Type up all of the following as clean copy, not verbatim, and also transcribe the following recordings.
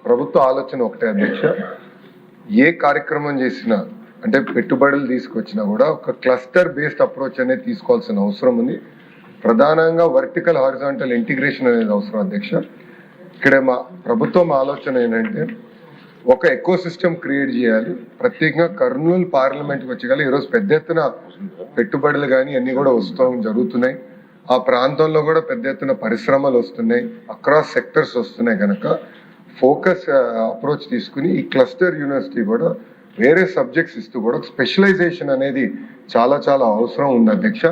ప్రభుత్వ ఆలోచన ఒకటే అధ్యక్ష, ఏ కార్యక్రమం చేసినా అంటే పెట్టుబడులు తీసుకొచ్చినా కూడా ఒక క్లస్టర్ బేస్డ్ అప్రోచ్ అనేది తీసుకోవాల్సిన అవసరం ఉంది. ప్రధానంగా వర్టికల్ హారిజాంటల్ ఇంటిగ్రేషన్ అనేది అవసరం అధ్యక్ష. ఇక్కడ మా ప్రభుత్వం ఆలోచన ఏంటంటే ఒక ఎకో సిస్టమ్ క్రియేట్ చేయాలి. ప్రత్యేకంగా కర్నూలు పార్లమెంట్కి వచ్చేగాలి ఈరోజు పెద్ద ఎత్తున పెట్టుబడులు కానీ అన్ని కూడా జరుగుతున్నాయి. ఆ ప్రాంతంలో కూడా పెద్ద ఎత్తున పరిశ్రమలు వస్తున్నాయి, అక్రాస్ సెక్టర్స్ వస్తున్నాయి. కనుక ఫోకస్ అప్రోచ్ తీసుకుని ఈ క్లస్టర్ యూనివర్సిటీ కూడా వేరే సబ్జెక్ట్స్ ఇస్తూ కూడా స్పెషలైజేషన్ అనేది చాలా చాలా అవసరం ఉంది అధ్యక్ష.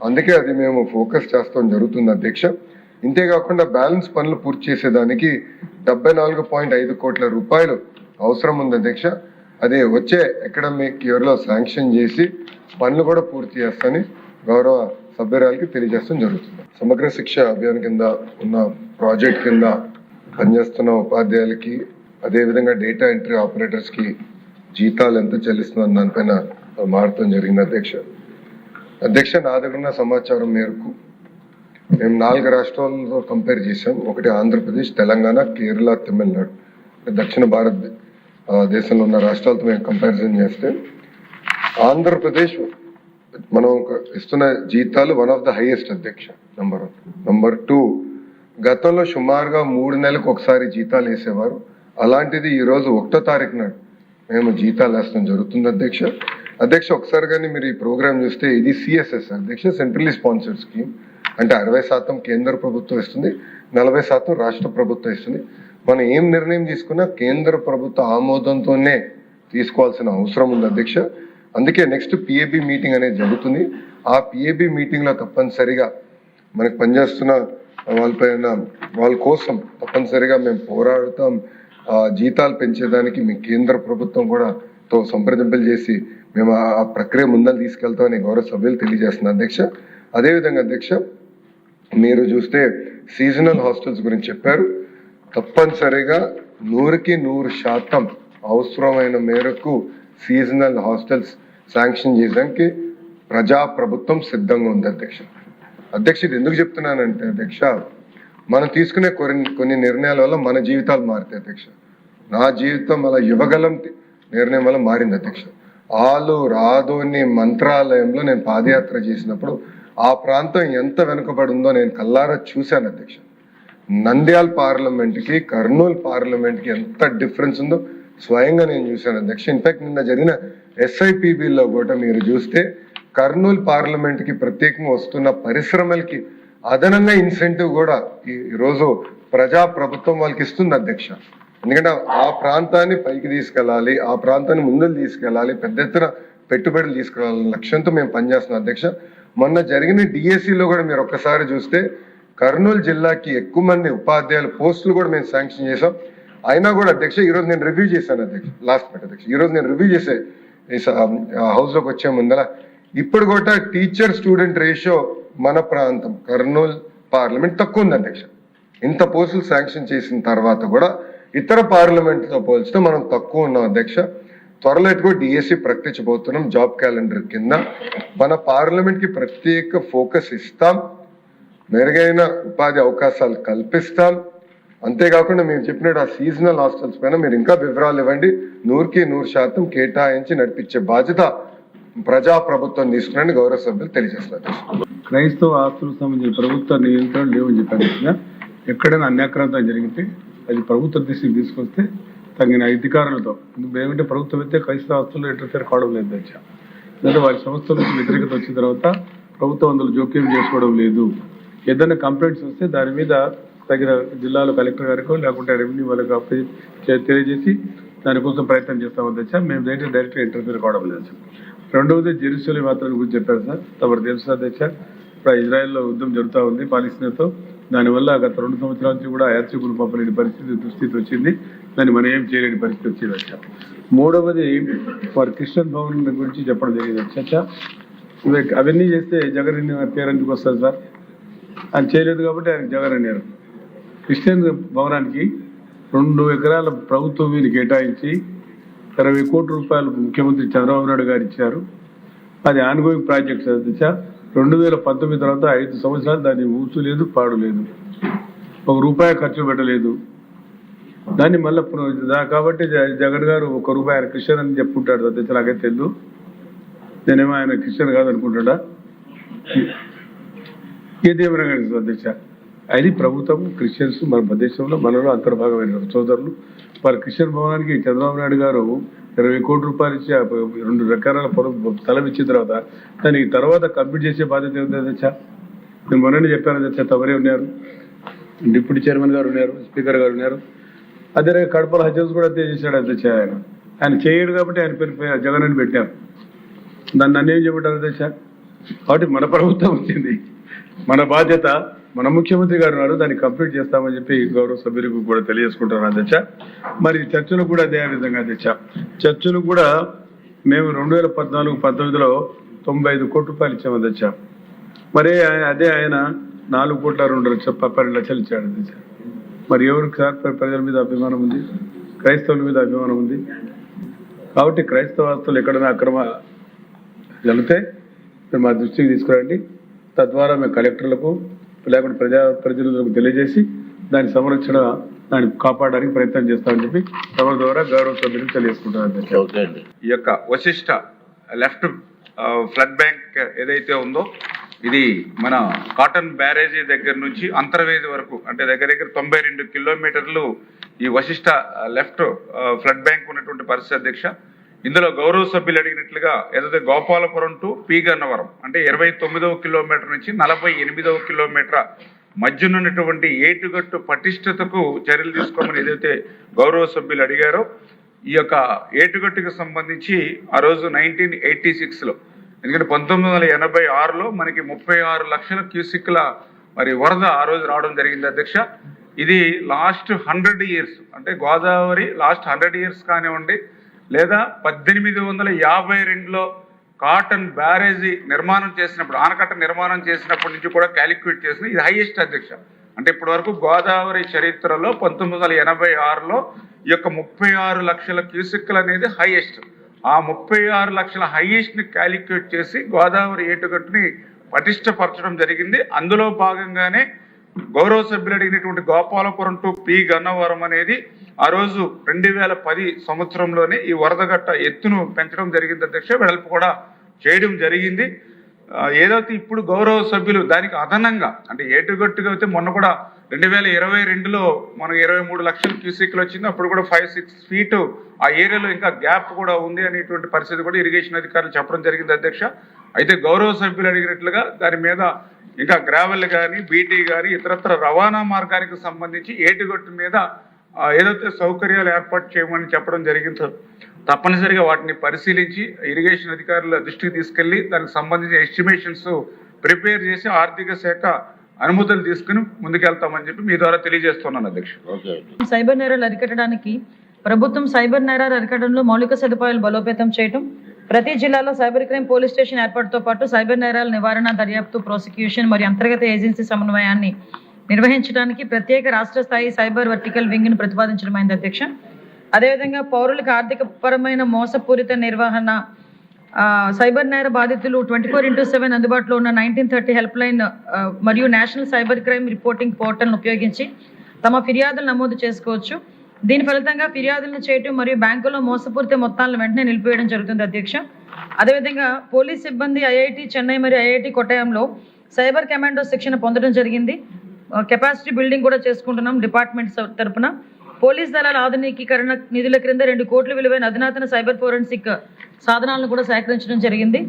అందుకే అది మేము ఫోకస్ చేస్తాం జరుగుతుంది అధ్యక్ష. ఇంతేకాకుండా బ్యాలెన్స్ పనులు పూర్తి చేసేదానికి 74.5 కోట్ల రూపాయలు అవసరం ఉంది అధ్యక్ష. అది వచ్చే అకాడమిక్ ఇయర్లో శాంక్షన్ చేసి పనులు కూడా పూర్తి చేస్తానని గౌరవ సభ్యురాలకి తెలియజేస్తాం జరుగుతుంది. సమగ్ర శిక్ష అభియాన్ కింద ఉన్న ప్రాజెక్ట్ కింద పనిచేస్తున్న ఉపాధ్యాయులకి అదేవిధంగా డేటా ఎంట్రీ ఆపరేటర్స్ కి జీతాలు ఎంత చెల్లిస్తున్న దానిపైన మారటం జరిగింది అధ్యక్ష. నా దగ్గర ఉన్న సమాచారం మేరకు మేము 4 రాష్ట్రాలతో కంపేర్ చేసాం. ఒకటి ఆంధ్రప్రదేశ్, తెలంగాణ, కేరళ, తమిళనాడు, దక్షిణ భారతదేశంలో ఉన్న రాష్ట్రాలతో మేము కంపారిజన్ చేస్తే ఆంధ్రప్రదేశ్ మనం ఇస్తున్న జీతాలు వన్ ఆఫ్ ద హైయెస్ట్ అధ్యక్ష. నంబర్ 1. నంబర్ 2, గతంలో సుమారుగా 3 నెలలకు ఒకసారి జీతాలు వేసేవారు. అలాంటిది ఈరోజు 1వ తారీఖు నాడు మేము జీతాలు వేస్తాం జరుగుతుంది అధ్యక్ష. ఒకసారి కానీ మీరు ఈ ప్రోగ్రామ్ చూస్తే ఇది సిఎస్ఎస్ అధ్యక్ష, సెంట్రల్లీ స్పాన్సర్డ్ స్కీమ్. అంటే 60% కేంద్ర ప్రభుత్వం ఇస్తుంది, 40% రాష్ట్ర ప్రభుత్వం ఇస్తుంది. మనం ఏం నిర్ణయం తీసుకున్నా కేంద్ర ప్రభుత్వ ఆమోదంతోనే తీసుకోవాల్సిన అవసరం ఉంది అధ్యక్ష. అందుకే నెక్స్ట్ పిఏబి మీటింగ్ అనేది జరుగుతుంది. ఆ పిఏబి మీటింగ్ లో తప్పనిసరిగా మనకు పనిచేస్తున్న వాళ్ళ కోసం తప్పనిసరిగా మేము పోరాడుతాం. జీతాలు పెంచేదానికి మీ కేంద్ర ప్రభుత్వం కూడా తో సంప్రదింపులు చేసి మేము ఆ ప్రక్రియ ముందలు తీసుకెళ్తామని గౌరవ సభ్యులు తెలియజేస్తున్నారు అధ్యక్ష. అదేవిధంగా అధ్యక్ష, మీరు చూస్తే సీజనల్ హాస్టల్స్ గురించి చెప్పారు. తప్పనిసరిగా 100కి 100% అవసరమైన మేరకు సీజనల్ హాస్టల్స్ శాంక్షన్ చేయడానికి ప్రజా ప్రభుత్వం సిద్ధంగా ఉంది అధ్యక్ష. ఇది ఎందుకు చెప్తున్నానంటే అధ్యక్ష, మనం తీసుకునే కొన్ని నిర్ణయాల వల్ల మన జీవితాలు మారుతాయి అధ్యక్ష. నా జీవితం అలా యువగలం నిర్ణయం వల్ల మారింది అధ్యక్ష. ఆలు రాధోని మంత్రాలయంలో నేను పాదయాత్ర చేసినప్పుడు ఆ ప్రాంతం ఎంత వెనుకబడి ఉందో నేను కల్లారా చూశాను అధ్యక్ష. నంద్యాల పార్లమెంట్కి కర్నూలు పార్లమెంట్కి ఎంత డిఫరెన్స్ ఉందో స్వయంగా నేను చూశాను అధ్యక్ష. ఇన్ఫాక్ట్ నిన్న జరిగిన ఎస్ఐపిబిలో కూడా మీరు చూస్తే కర్నూలు పార్లమెంట్కి ప్రత్యేకంగా వస్తున్న పరిశ్రమలకి అదనంగా ఇన్సెంటివ్ కూడా ఈరోజు ప్రజా ప్రభుత్వం వాళ్ళకి ఇస్తుంది అధ్యక్ష. ఎందుకంటే ఆ ప్రాంతాన్ని పైకి తీసుకెళ్ళాలి, ఆ ప్రాంతాన్ని ముందుకు తీసుకెళ్ళాలి, పెద్ద ఎత్తున పెట్టుబడులు తీసుకెళ్ళాలని లక్ష్యంతో మేము పనిచేస్తున్నాం అధ్యక్ష. మొన్న జరిగిన డిఎస్సిలో కూడా మీరు ఒక్కసారి చూస్తే కర్నూలు జిల్లాకి ఎక్కువ మంది ఉపాధ్యాయుల పోస్టులు కూడా మేము శాంక్షన్ చేసాం. అయినా కూడా అధ్యక్ష ఈరోజు నేను రివ్యూ చేశాను అధ్యక్ష, లాస్ట్ మినిట్ అధ్యక్ష. ఈరోజు నేను రివ్యూ చేసే హౌస్లోకి వచ్చే ముందర ఇప్పుడు కూడా టీచర్ స్టూడెంట్ రేషియో మన ప్రాంతం కర్నూలు పార్లమెంట్ తక్కువ ఉంది అధ్యక్ష. ఇంత పోస్టులు శాంక్షన్ చేసిన తర్వాత కూడా ఇతర పార్లమెంట్తో పోల్చితే మనం తక్కువ ఉన్నాం అధ్యక్ష. త్వరలో ఎటుకో డిఎస్సి ప్రకటించబోతున్నాం. జాబ్ క్యాలెండర్ కింద మన పార్లమెంట్ కి ప్రత్యేక ఫోకస్ ఇస్తాం, మెరుగైన ఉపాధి అవకాశాలు కల్పిస్తాం. అంతేకాకుండా మీరు చెప్పినట్టు ఆ సీజనల్ హాస్టల్స్ పైన మీరు ఇంకా వివరాలు ఇవ్వండి. 100కి 100% కేటాయించి నడిపించే బాధ్యత ప్రజా ప్రభుత్వం తీసుకుని గౌరవ సభ్యులు తెలియజేస్తున్నారు. క్రైస్తవ ఆస్తులకు సంబంధించిన ప్రభుత్వ నియంత్రణ లేవని చెప్పారు. ఎక్కడైనా అన్యాక్రాంతం జరిగితే అది ప్రభుత్వ దృష్టికి తీసుకొస్తే తగిన అధికారులతో, ఏమంటే ప్రభుత్వం అయితే క్రైస్తవ ఆస్తులు ఇంటర్ఫేర్ కావడం లేదు అధ్యక్ష. ఎందుకంటే వారి సంస్థల నుంచి వ్యతిరేకత వచ్చిన తర్వాత ప్రభుత్వం అందులో జోక్యం చేసుకోవడం లేదు. ఏదైనా కంప్లైంట్స్ వస్తే దాని మీద తగిన జిల్లాలో కలెక్టర్ గారికో లేకుంటే రెవెన్యూ వాళ్ళకి తెలియజేసి దానికోసం ప్రయత్నం చేస్తాం అధ్యక్ష. మేము డైరెక్ట్గా ఇంటర్ఫేర్ కావడం లేదు. రెండవది జెరూసలేం యాత్ర గురించి చెప్పారు సార్. తమరు తెలుసు అధ్యక్ష, ఇప్పుడు ఇజ్రాయెల్లో యుద్ధం జరుగుతూ ఉంది పాలస్తీనాతో. దానివల్ల గత 2 సంవత్సరాల నుంచి కూడా యాత్రికులు పంపలేని దుస్థితి వచ్చింది. దాన్ని మనం ఏం చేయలేని పరిస్థితి వచ్చింది అధ్యక్ష. మూడవది వారి క్రిస్టియన్ భవన్ గురించి చెప్పడం జరిగింది అధ్యక్ష. అవన్నీ చేస్తే జగన్ పేరు ఎందుకు వస్తుంది సార్? ఆయన చేయలేదు కాబట్టి ఆయన జగన్ అన్నారు. క్రిస్టియన్ భవనానికి 2 ఎకరాల ప్రభుత్వం వీళ్ళు కేటాయించి 20 కోట్ల రూపాయలు ముఖ్యమంత్రి చంద్రబాబు నాయుడు గారు ఇచ్చారు. అది ఆన్గోయింగ్ ప్రాజెక్ట్ అధ్యక్ష. 2019 తర్వాత 5 సంవత్సరాలు దాన్ని ఊసు లేదు, పాడు లేదు, 1 రూపాయి ఖర్చు పెట్టలేదు. దాన్ని మళ్ళీ కాబట్టి జగన్ గారు 1 రూపాయి ఆయన క్రిస్టియన్ అని చెప్పుకుంటాడు అధ్యక్ష, నాకైతే తెలియదు. నేనేమో ఆయన క్రిస్టియన్ కాదనుకుంటాడా, ఏదేమైనా కానీ అధ్యక్ష, అది ప్రభుత్వం క్రిస్టియన్స్ మన దేశంలో మనలో అంతర్భాగమైన సోదరులు. వారి క్రిస్టియన్ భవనానికి చంద్రబాబు నాయుడు గారు 20 కోట్ల రూపాయలు ఇచ్చి 2 ఎకరాల స్థలం ఇచ్చిన తర్వాత దానికి తర్వాత కంప్లీట్ చేసే బాధ్యత ఉంది అధ్యక్ష. నేను మొన్ననే చెప్పాను అధ్యక్ష, తమరే ఉన్నారు, డిప్యూటీ చైర్మన్ గారు ఉన్నారు, స్పీకర్ గారు ఉన్నారు. అదే కడపలో హజల్స్ కూడా అదే చేశాడు అధ్యక్ష. ఆయన చేయడు కాబట్టి ఆయన పేరు జగన్ అని పెట్టారు. దాన్ని నన్నేం చెప్పారు అధ్యక్ష. కాబట్టి మన ప్రభుత్వం వచ్చింది, మన బాధ్యత, మన ముఖ్యమంత్రి గారు ఉన్నారు, దాన్ని కంప్లీట్ చేస్తామని చెప్పి గౌరవ సభ్యులకు కూడా తెలియజేసుకుంటాను అధ్యక్ష. మరి చర్చలు కూడా అదే విధంగా అధ్యక్ష, చర్చలు కూడా మేము 2014-19లో 95 కోట్ల రూపాయలు ఇచ్చాము అధ్యక్ష. మరి అదే ఆయన 4,02,12 లక్షలు ఇచ్చాడు అధ్యక్ష. మరి ఎవరికి సార్ ప్రజల మీద అభిమానం ఉంది, క్రైస్తవుల మీద అభిమానం ఉంది. కాబట్టి క్రైస్తవ ఆస్తులు ఎక్కడైనా అక్రమ జరిగితే మీరు మా దృష్టికి తీసుకురండి. తద్వారా మేము కలెక్టర్లకు లేకుంటే ప్రజలకు తెలియజేసి దాని సంరక్షణ, దాన్ని కాపాడడానికి ప్రయత్నం చేస్తామని చెప్పి సభ ద్వారా గౌరవ సభ్యులకు తెలియజేసుకుంటాను. ఈ యొక్క వశిష్ట లెఫ్ట్ ఫ్లడ్ బ్యాంక్ ఏదైతే ఉందో ఇది మన కాటన్ బ్యారేజీ దగ్గర నుంచి అంతర్వేది వరకు అంటే దగ్గర 92 కిలోమీటర్లు ఈ వశిష్ట లెఫ్ట్ ఫ్లడ్ బ్యాంక్ ఉన్నటువంటి పరిస్థితి అధ్యక్ష. ఇందులో గౌరవ సభ్యులు అడిగినట్లుగా ఏదైతే గోపాలపురం టు పి గన్నవరం అంటే 29వ కిలోమీటర్ నుంచి 48వ కిలోమీటర్ మధ్యనున్నటువంటి ఏటుగట్టు పటిష్టతకు చర్యలు తీసుకోమని ఏదైతే గౌరవ సభ్యులు అడిగారో ఈ యొక్క ఏటుగట్టుకు సంబంధించి ఆ రోజు 1986లో, ఎందుకంటే 1986లో మనకి 36 లక్షల క్యూసిక్ల మరి వరద ఆ రోజు రావడం జరిగింది అధ్యక్ష. ఇది లాస్ట్ 100 ఇయర్స్ అంటే గోదావరి లాస్ట్ 100 ఇయర్స్ కానివ్వండి, లేదా 1852లో కాటన్ బ్యారేజీ నిర్మాణం చేసినప్పుడు, ఆనకట్ట నిర్మాణం చేసినప్పటి నుంచి కూడా క్యాలిక్యులేట్ చేసిన ఇది హైయెస్ట్ అధ్యక్ష. అంటే ఇప్పటి వరకు గోదావరి చరిత్రలో 1986లో ఈ యొక్క 36 లక్షల క్యూసిక్లు అనేది హైయెస్ట్. ఆ 36 లక్షల హైయెస్ట్ ని క్యాలిక్యులేట్ చేసి గోదావరి ఏటుగట్టుని పటిష్టపరచడం జరిగింది. అందులో భాగంగానే గౌరవ సభ్యులు అడిగినటువంటి గోపాలపురం టు పి గన్నవరం అనేది ఆ రోజు 2010 సంవత్సరంలోనే ఈ వరదగట్ట ఎత్తును పెంచడం జరిగింది అధ్యక్ష, వెడల్పు కూడా చేయడం జరిగింది. ఏదైతే ఇప్పుడు గౌరవ సభ్యులు దానికి అదనంగా అంటే ఏటుగట్టుగా అయితే మొన్న కూడా 2022లో మనకు 23 లక్షల క్యూసెక్లు వచ్చింది. అప్పుడు కూడా 5-6 ఫీట్ ఆ ఏరియాలో ఇంకా గ్యాప్ కూడా ఉంది అనేటువంటి పరిస్థితి కూడా ఇరిగేషన్ అధికారులు చెప్పడం జరిగింది అధ్యక్ష. అయితే గౌరవ సభ్యులు అడిగినట్లుగా దాని మీద ఇంకా గ్రావెల్ కానీ బీటీ కానీ ఇతరత్ర రవాణా మార్గానికి సంబంధించి ఏటుగట్టు మీద ఏదైతే సౌకర్యాలు ఏర్పాటు చేయమని చెప్పడం జరిగిందో తప్పనిసరిగా వాటిని పరిశీలించి ఇరిగేషన్ అధికారుల దృష్టికి తీసుకెళ్లి దానికి సంబంధించిన ఎస్టిమేషన్స్ ప్రిపేర్ చేసి ఆర్థిక శాఖ అనుమతులు తీసుకుని ముందుకెళ్తామని చెప్పి మీ ద్వారా తెలియజేస్తున్నాను అధ్యక్ష. సైబర్ నేరాలు అరికట్టడానికి ప్రభుత్వం సైబర్ నేరాలు అరికట్టడంలో మౌలిక సదుపాయాలు బలోపేతం చేయడం, ప్రతి జిల్లాలో సైబర్ క్రైమ్ పోలీస్ స్టేషన్ ఏర్పాటుతో పాటు సైబర్ నేరాల నివారణ, దర్యాప్తు, ప్రాసిక్యూషన్ మరియు అంతర్గత ఏజెన్సీ సమన్వయాన్ని నిర్వహించడానికి ప్రత్యేక రాష్ట్ర స్థాయి సైబర్ వర్టికల్ వింగ్ ను ప్రతిపాదించడమైంది అధ్యక్ష. అదేవిధంగా పౌరులకు ఆర్థిక పరమైన మోసపూరిత నిర్వహణ, సైబర్ నేర బాధితులు 24/7 అందుబాటులో ఉన్న 1930 హెల్ప్ లైన్ మరియు నేషనల్ సైబర్ క్రైమ్ రిపోర్టింగ్ పోర్టల్ను ఉపయోగించి తమ ఫిర్యాదులు నమోదు చేసుకోవచ్చు. దీని ఫలితంగా ఫిర్యాదులను చేయటం మరియు బ్యాంకులో మోసపూరిత మొత్తాలను వెంటనే నిలిపివేయడం జరుగుతుంది అధ్యక్ష. అదేవిధంగా పోలీస్ సిబ్బంది ఐఐటి చెన్నై మరియు ఐఐటి కొట్టాయంలో సైబర్ కమాండో శిక్షణ పొందడం జరిగింది. కెపాసిటీ బిల్డింగ్ కూడా చేసుకుంటున్నాం డిపార్ట్మెంట్ తరఫున. పోలీస్ దళాల ఆధునికీకరణ నిధుల క్రింద 2 కోట్ల విలువైన అధునాతన సైబర్ ఫోరెన్సిక్ సాధనాలను కూడా సేకరించడం జరిగింది.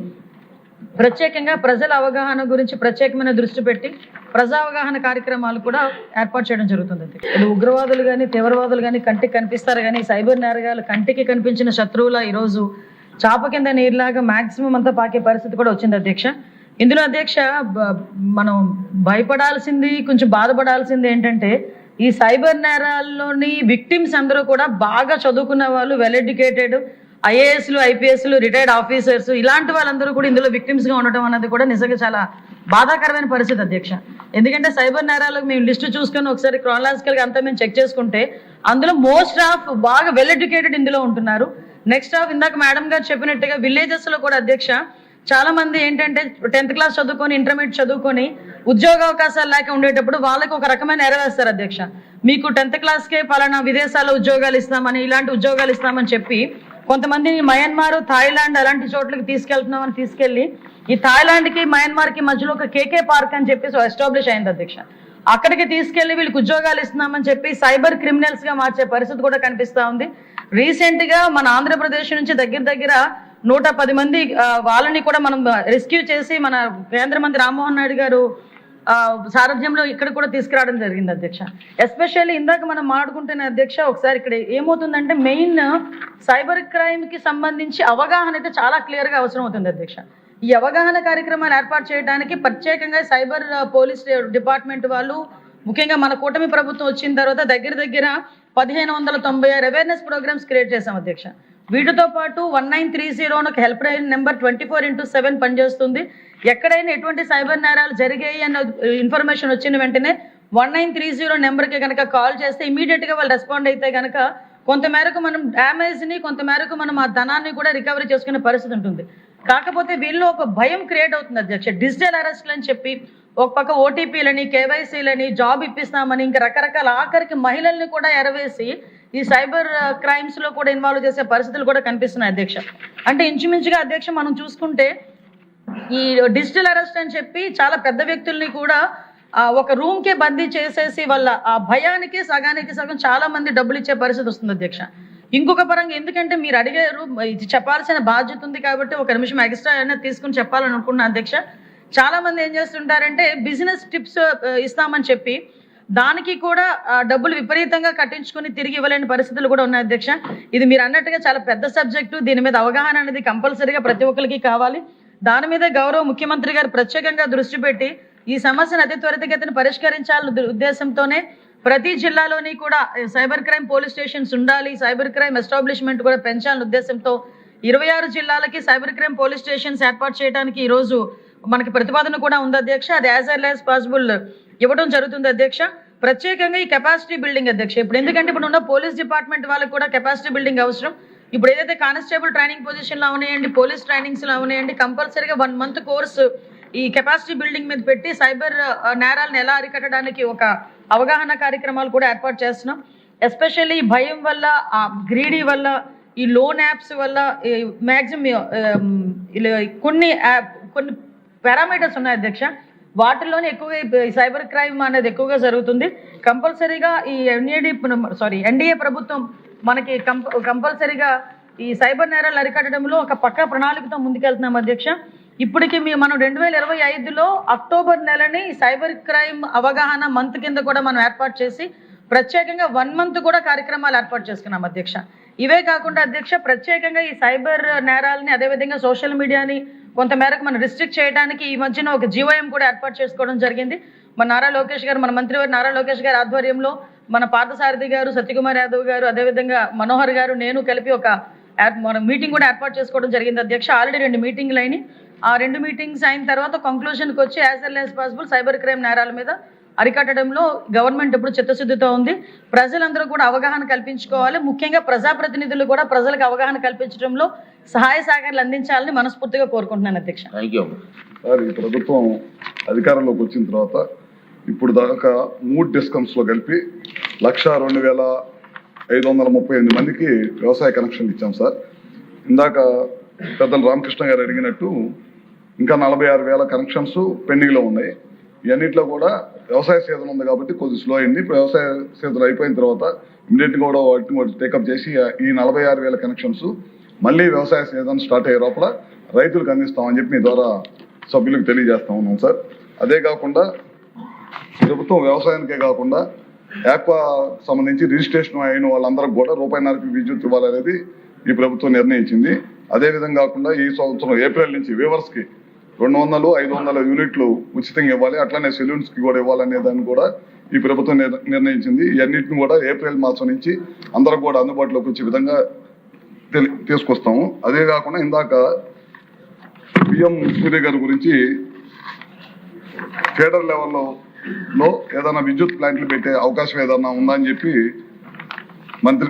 ప్రత్యేకంగా ప్రజల అవగాహన గురించి ప్రత్యేకమైన దృష్టి పెట్టి ప్రజా అవగాహన కార్యక్రమాలు కూడా ఏర్పాటు చేయడం జరుగుతుంది. ఉగ్రవాదులు కానీ తీవ్రవాదులు కానీ కంటికి కనిపిస్తారు కానీ సైబర్ నేరగాలు కంటికి కనిపించిన శత్రువుల ఈరోజు చాప కింద నీరులాగా మాక్సిమం అంతా పాకే పరిస్థితి కూడా వచ్చింది అధ్యక్ష. ఇందులో అధ్యక్ష మనం భయపడాల్సింది, కొంచెం బాధపడాల్సింది ఏంటంటే ఈ సైబర్ నేరాల్లోని విక్టిమ్స్ అందరూ కూడా బాగా చదువుకున్న వాళ్ళు, వెల్ ఎడ్యుకేటెడ్, ఐఏఎస్లు, ఐపీఎస్లు, రిటైర్డ్ ఆఫీసర్స్, ఇలాంటి వాళ్ళందరూ కూడా ఇందులో విక్టిమ్స్గా ఉండటం అనేది కూడా నిజంగా చాలా బాధాకరమైన పరిస్థితి అధ్యక్ష. ఎందుకంటే సైబర్ నేరాలకు మేము లిస్టు చూసుకొని ఒకసారి క్రానలాజికల్గా అంతా మేము చెక్ చేసుకుంటే అందులో మోస్ట్ ఆఫ్ బాగా వెల్ ఎడ్యుకేటెడ్ ఇందులో ఉంటున్నారు. నెక్స్ట్ ఆఫ్ ఇందాక మేడం గారు చెప్పినట్టుగా విలేజెస్లో కూడా అధ్యక్ష చాలా మంది ఏంటంటే 10th క్లాస్ చదువుకొని, ఇంటర్మీడియట్ చదువుకొని ఉద్యోగ అవకాశాలు లేక ఉండేటప్పుడు వాళ్ళకి ఒక రకమైన ఎర వేస్తారు అధ్యక్ష. మీకు 10th క్లాస్కే పలానా విదేశాల్లో ఉద్యోగాలు ఇస్తామని, ఇలాంటి ఉద్యోగాలు ఇస్తామని చెప్పి కొంతమందిని మయన్మార్, థాయిలాండ్ అలాంటి చోట్లకి తీసుకెళ్తున్నామని తీసుకెళ్లి ఈ థాయిలాండ్కి మయన్మార్కి మధ్యలో ఒక కేకే పార్క్ అని చెప్పేసి ఎస్టాబ్లిష్ అయింది అధ్యక్ష. అక్కడికి తీసుకెళ్లి వీళ్ళకి ఉద్యోగాలు ఇస్తున్నామని చెప్పి సైబర్ క్రిమినల్స్ గా మార్చే పరిస్థితి కూడా కనిపిస్తా ఉంది. రీసెంట్ గా మన ఆంధ్రప్రదేశ్ నుంచి దగ్గర 110 మంది వాళ్ళని కూడా మనం రెస్క్యూ చేసి మన కేంద్ర మంత్రి రామ్మోహన్ నాయుడు గారు సారథ్యంలో ఇక్కడ కూడా తీసుకురావడం జరిగింది అధ్యక్ష. ఎస్పెషల్లీ ఇందాక మనం మాట్లాడుకుంటున్న అధ్యక్ష, ఒకసారి ఇక్కడ ఏమవుతుందంటే మెయిన్ సైబర్ క్రైమ్ కి సంబంధించి అవగాహన అయితే చాలా క్లియర్ గా అవసరం అవుతుంది అధ్యక్ష. ఈ అవగాహన కార్యక్రమాలు ఏర్పాటు చేయడానికి ప్రత్యేకంగా సైబర్ పోలీస్ డిపార్ట్మెంట్ వాళ్ళు, ముఖ్యంగా మన కూటమి ప్రభుత్వం వచ్చిన తర్వాత దగ్గర 1596 అవేర్నెస్ ప్రోగ్రామ్స్ క్రియేట్ చేశాం అధ్యక్ష. వీటితో పాటు 1930 ఒక హెల్ప్ లైన్ నెంబర్ 24/7 పనిచేస్తుంది. ఎక్కడైనా ఎటువంటి సైబర్ నేరాలు జరిగాయి అన్న ఇన్ఫర్మేషన్ వచ్చిన వెంటనే 1930 నెంబర్కి కనుక కాల్ చేస్తే ఇమీడియట్గా వాళ్ళు రెస్పాండ్ అయితే కనుక కొంతమేరకు మనం డ్యామేజ్ని, కొంతమేరకు మనం ఆ ధనాన్ని కూడా రికవరీ చేసుకునే పరిస్థితి ఉంటుంది. కాకపోతే వీళ్ళు ఒక భయం క్రియేట్ అవుతుంది అధ్యక్ష. డిజిటల్ అరెస్ట్లు అని చెప్పి ఒక పక్క ఓటీపీలని, కేవైసీలని, జాబ్ ఇప్పిస్తామని, ఇంకా రకరకాల ఆఖరికి మహిళల్ని కూడా ఎరవేసి ఈ సైబర్ క్రైమ్స్ లో కూడా ఇన్వాల్వ్ చేసే పరిస్థితులు కూడా కనిపిస్తున్నాయి అధ్యక్ష. అంటే ఇంచుమించుగా అధ్యక్ష మనం చూసుకుంటే ఈ డిజిటల్ అరెస్ట్ అని చెప్పి చాలా పెద్ద వ్యక్తుల్ని కూడా ఒక రూమ్ కే బందీ చేసేసి వాళ్ళ ఆ భయానికి సగానికి సగం చాలా మంది డబ్బులు ఇచ్చే పరిస్థితి వస్తుంది అధ్యక్ష. ఇంకొక పరంగా ఎందుకంటే మీరు అడిగారు, ఇది చెప్పాల్సిన బాధ్యత ఉంది కాబట్టి ఒక నిమిషం ఎక్స్ట్రా అనేది తీసుకుని చెప్పాలని అనుకున్నా అధ్యక్ష. చాలా మంది ఏం చేస్తుంటారంటే బిజినెస్ టిప్స్ ఇస్తామని చెప్పి దానికి కూడా డబ్బులు విపరీతంగా కట్టించుకుని తిరిగి ఇవ్వలేని పరిస్థితులు కూడా ఉన్నాయి అధ్యక్ష. ఇది మీరు అన్నట్టుగా చాలా పెద్ద సబ్జెక్టు. దీని మీద అవగాహన అనేది కంపల్సరీగా ప్రతి ఒక్కరికి కావాలి. దాని మీద గౌరవ ముఖ్యమంత్రి గారు ప్రత్యేకంగా దృష్టి పెట్టి ఈ సమస్యను అతి త్వరితగతిన పరిష్కరించాలనే ఉద్దేశంతోనే ప్రతి జిల్లాలోని కూడా సైబర్ క్రైమ్ పోలీస్ స్టేషన్స్ ఉండాలి, సైబర్ క్రైమ్ ఎస్టాబ్లిష్మెంట్ కూడా పెంచాలనే ఉద్దేశంతో 26 జిల్లాలకి సైబర్ క్రైమ్ పోలీస్ స్టేషన్స్ ఏర్పాటు చేయడానికి ఈ రోజు మనకి ప్రతిపాదన కూడా ఉంది అధ్యక్ష. అది యాజ్ ఎర్లీ యాజ్ పాసిబుల్ ఇవ్వడం జరుగుతుంది అధ్యక్ష. ప్రత్యేకంగా ఈ కెపాసిటీ బిల్డింగ్ అధ్యక్ష, ఇప్పుడు ఎందుకంటే ఇప్పుడు ఉన్న పోలీస్ డిపార్ట్మెంట్ వాళ్ళకి కూడా కెపాసిటీ బిల్డింగ్ అవసరం. ఇప్పుడు ఏదైతే కానిస్టేబుల్ ట్రైనింగ్ పొజిషన్లో అవునాయండి, పోలీస్ ట్రైనింగ్స్లో అవునాయండి, కంపల్సరీగా 1 month కోర్సు ఈ కెపాసిటీ బిల్డింగ్ మీద పెట్టి సైబర్ నేరాలను ఎలా అరికట్టడానికి ఒక అవగాహన కార్యక్రమాలు కూడా ఏర్పాటు చేస్తున్నాం. ఎస్పెషల్లీ భయం వల్ల, గ్రీడీ వల్ల, ఈ లోన్ యాప్స్ వల్ల మ్యాక్సిమం కొన్ని పారామీటర్స్ ఉన్నాయి అధ్యక్ష. వాటిల్లోనే ఎక్కువగా ఈ సైబర్ క్రైమ్ అనేది ఎక్కువగా జరుగుతుంది. కంపల్సరీగా ఈ ఎన్డీఏ ప్రభుత్వం మనకి కంపల్సరీగా ఈ సైబర్ నేరాలు అరికట్టడంలో ఒక పక్కా ప్రణాళికతో ముందుకెళ్తున్నాం అధ్యక్ష. ఇప్పటికి మనం 2025లో అక్టోబర్ నెలని సైబర్ క్రైమ్ అవగాహన మంత్ కింద కూడా మనం ఏర్పాటు చేసి ప్రత్యేకంగా 1 month కూడా కార్యక్రమాలు ఏర్పాటు చేసుకున్నాం అధ్యక్ష. ఇవే కాకుండా అధ్యక్ష ప్రత్యేకంగా ఈ సైబర్ నేరాలని, అదేవిధంగా సోషల్ మీడియాని కొంతమేరకు మనం రిస్ట్రిక్ట్ చేయడానికి ఈ మధ్యన ఒక జీవోఎం కూడా ఏర్పాటు చేసుకోవడం జరిగింది. మన నారా లోకేష్ గారు, మన మంత్రివారి నారా లోకేష్ గారి ఆధ్వర్యంలో మన పార్థసారథి గారు, సత్యకుమార్ యాదవ్ గారు, అదేవిధంగా మనోహర్ గారు, నేను కలిపి ఒక మన మీటింగ్ కూడా ఏర్పాటు చేసుకోవడం జరిగింది అధ్యక్ష. ఆల్రెడీ 2 మీటింగ్లు అయినాయి. ఆ 2 మీటింగ్స్ అయిన తర్వాత కంక్లూషన్కి వచ్చి as early as possible cyber crime నేరాల మీద అరికట్టడంలో గవర్నమెంట్ ఎప్పుడు చిత్తశుద్ధితో ఉంది. ప్రజలందరూ కూడా అవగాహన కల్పించుకోవాలి. ముఖ్యంగా ప్రజాప్రతినిధులు కూడా ప్రజలకు అవగాహన కల్పించడంలో సహాయ సహకారాలు అందించాలని మనస్ఫూర్తిగా కోరుకుంటున్నాను అధ్యక్ష. సార్, ఈ ప్రభుత్వం అధికారంలోకి వచ్చిన తర్వాత ఇప్పుడు దాకా 3 డిస్కమ్స్లో కలిపి 1,02,538 మందికి వ్యవసాయ కనెక్షన్లు ఇచ్చాం సార్. ఇందాక పెద్దలు రామకృష్ణ గారు అడిగినట్టు ఇంకా 46,000 కనెక్షన్స్ పెండింగ్లో ఉన్నాయి. ఇవన్నింటిలో కూడా వ్యవసాయ సీజన్ ఉంది కాబట్టి కొద్దిగా స్లో అయింది. వ్యవసాయ సీజన్ అయిపోయిన తర్వాత ఇమీడియట్గా కూడా వాటిని టేకప్ చేసి ఈ 46,000 కనెక్షన్స్ మళ్ళీ వ్యవసాయ సీజన్ స్టార్ట్ అయ్యే లోపల రైతులకు అందిస్తామని చెప్పి మీ ద్వారా సభ్యులకు తెలియజేస్తా ఉన్నాం సార్. అదే కాకుండా ప్రభుత్వం వ్యవసాయానికే కాకుండా యాక్వా సంబంధించి రిజిస్ట్రేషన్ అయిన వాళ్ళందరికీ కూడా ₹1.5 విద్యుత్ ఇవ్వాలనేది ఈ ప్రభుత్వం నిర్ణయించింది. అదేవిధంగా కాకుండా ఈ సంవత్సరం ఏప్రిల్ నుంచి వీవర్స్కి 200, 500 యూనిట్లు ఉచితంగా ఇవ్వాలి, అట్లనే సెలూన్స్కి కూడా ఇవ్వాలనే దాన్ని కూడా ఈ ప్రభుత్వం నిర్ణయించింది. ఇవన్నిటిని కూడా ఏప్రిల్ మాసం నుంచి అందరికి కూడా అందుబాటులోకి వచ్చే విధంగా తీసుకొస్తాము. అదే కాకుండా ఇందాక పిఎం సూర్య గారి గురించి ఫెడరల్ లెవెల్లో ఏదైనా విద్యుత్ ప్లాంట్లు పెట్టే అవకాశం ఏదన్నా ఉందా అని చెప్పి మంత్రి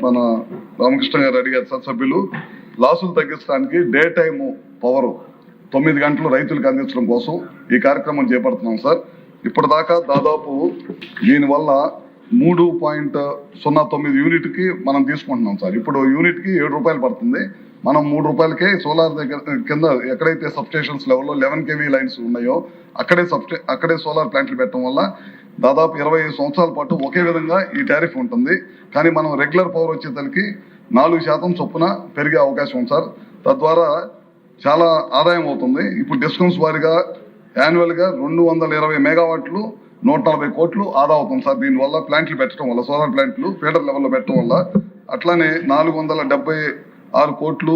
మన రామకృష్ణ గారు అడిగారు సార్. సభ్యులు లాసులు తగ్గించడానికి డే టైము పవర్ 9 గంటలు రైతులకు అందించడం కోసం ఈ కార్యక్రమం చేపడుతున్నాం సార్. ఇప్పటిదాకా దాదాపు దీనివల్ల 3.09 యూనిట్కి మనం తీసుకుంటున్నాం సార్. ఇప్పుడు యూనిట్కి 7 రూపాయలు పడుతుంది. మనం 3 రూపాయలకే సోలార్ దగ్గర కింద ఎక్కడైతే సబ్స్టేషన్స్ లెవెల్లో 11 kV లైన్స్ ఉన్నాయో అక్కడే సోలార్ ప్లాంట్లు పెట్టడం వల్ల దాదాపు 25 సంవత్సరాల పాటు ఒకే విధంగా ఈ టారిఫ్ ఉంటుంది. కానీ మనం రెగ్యులర్ పవర్ వచ్చేసరికి 4% చొప్పున పెరిగే అవకాశం ఉంది సార్. తద్వారా చాలా ఆదాయం అవుతుంది. ఇప్పుడు డిస్కౌంట్స్ వారిగా యాన్యువల్గా 220 మెగావాట్లు 140 కోట్లు ఆదా అవుతుంది సార్. దీనివల్ల ప్లాంట్లు పెట్టడం వల్ల, సోలార్ ప్లాంట్లు ఫీడర్ లెవెల్లో పెట్టడం వల్ల. అట్లానే 476 కోట్లు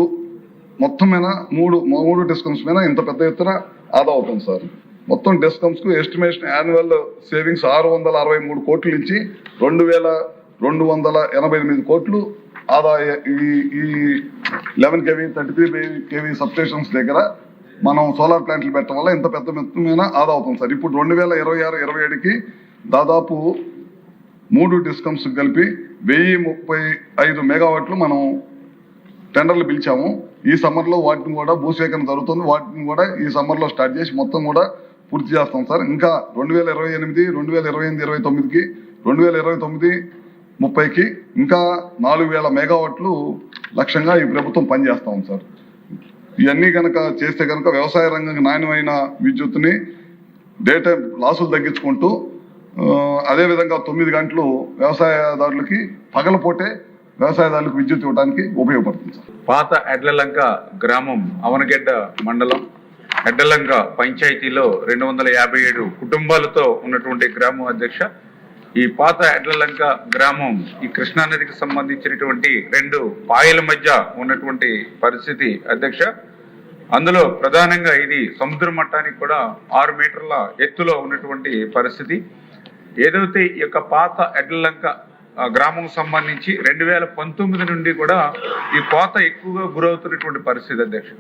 మొత్తం మీద మూడు డిస్కౌంట్స్ మీద ఇంత పెద్ద ఎత్తున ఆదా అవుతుంది సార్. మొత్తం డిస్కౌంట్స్ కు ఎస్టిమేషన్ యాన్యువల్ సేవింగ్స్ 663 కోట్ల నుంచి 2288 కోట్లు ఆదా ఈ 11 kV 33 kV సబ్స్టేషన్స్ దగ్గర మనం సోలార్ ప్లాంట్లు పెట్టడం వల్ల ఇంత పెద్ద మొత్తమైన ఆదా అవుతుంది సార్. ఇప్పుడు 2026-27కి దాదాపు 3 డిస్కమ్స్ కలిపి 1035 మెగావాట్లు మనం టెండర్లు పిలిచాము. ఈ సమ్మర్లో వాటిని కూడా భూసేకరణ జరుగుతుంది. వాటిని కూడా ఈ సమ్మర్లో స్టార్ట్ చేసి మొత్తం కూడా పూర్తి చేస్తాం సార్. ఇంకా 2028, 2028, 29కి 2029-30కి ఇంకా 4000 మెగావాట్లు లక్ష్యంగా ఈ ప్రభుత్వం పనిచేస్తాం సార్. ఇవన్నీ కనుక చేస్తే కనుక వ్యవసాయ రంగం నాణ్యమైన విద్యుత్తుని డే టైం లాసులు తగ్గించుకుంటూ అదేవిధంగా 9 గంటలు వ్యవసాయదారులకి పగలపోటే వ్యవసాయదారులకు విద్యుత్ ఇవ్వడానికి ఉపయోగపడుతుంది సార్. పాత ఎడ్లలంక గ్రామం అవనగడ్డ మండలం ఎడ్డలంక పంచాయతీలో 257 కుటుంబాలతో ఉన్నటువంటి గ్రామం అధ్యక్ష. ఈ పాత ఎడ్లలంక గ్రామం ఈ కృష్ణానదికి సంబంధించినటువంటి 2 పాయల మధ్య ఉన్నటువంటి పరిస్థితి అధ్యక్ష. అందులో ప్రధానంగా ఇది సముద్ర మట్టానికి కూడా 6 మీటర్ల ఎత్తులో ఉన్నటువంటి పరిస్థితి. ఏదైతే ఈ యొక్క పాత ఎడ్లలంక గ్రామం సంబంధించి 2019 నుండి కూడా ఈ కోత ఎక్కువగా గురవుతున్నటువంటి పరిస్థితి అధ్యక్ష.